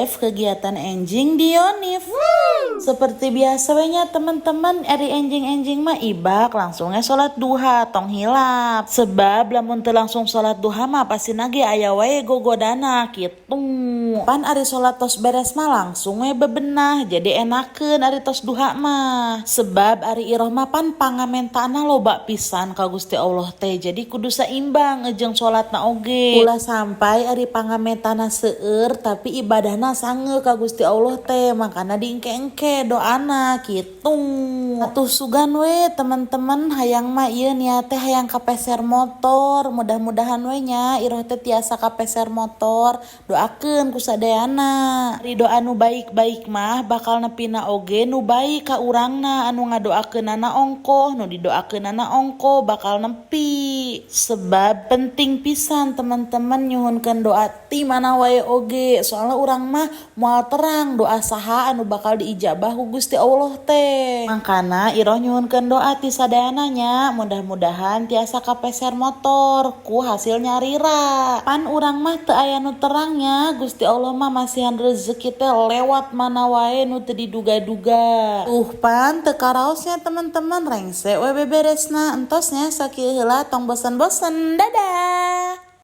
live kegiatan enjing di Yonif. Seperti biasa nya teman-teman, ari enjing-enjing mah ibak langsungnya sholat duha tong hilap. Sebab lamun teu langsung sholat duha mah pasti nage aya wae gogodana kitu. Pan ari sholat tos beres mah langsung we bebenah, jadi enakeun ari tos duha mah. Sebab ari iroh mah pan pangamentana loba pisan ka Gusti Allah teh, jadi kudu saimbang jeung sholatna oge. Ulah sampai ari pangamentana seueur tapi ibadahna sange ka Gusti Allah teh, makana diengke-engke doana gitu. Atuh sugan we teman-teman hayang mah ieu nya teh hayang kapeser motor, mudah-mudahan we nya iroh teh tiasa kapeser motor. Doakeun ku sadayana. Ari doa nu baik-baik mah bakal nepina oge nu baik ka urangna, anu ngadoakeunana ongkoh, nu didoakeunana ongkoh bakal nepi. Sebab penting pisan teman-teman nyuhunkeun doa ti mana wae oge, soalnya urang mah moal terang doa saha anu bakal diijabah ku Gusti Allah teh. Makana iroh nyuhunkeun doa ti sadayana nya, mudah-mudahan tiasa kapeser motor ku hasil nyarira. Pan urang mah teu aya nu terangnya, Gusti Allah mah masihan rezeki teh lewat mana wae nu teu diduga-duga. Pan teu karaosnya teman-teman, rengse we beberesna, entosnya sakieu heula tong bosen-bosen. Dadah.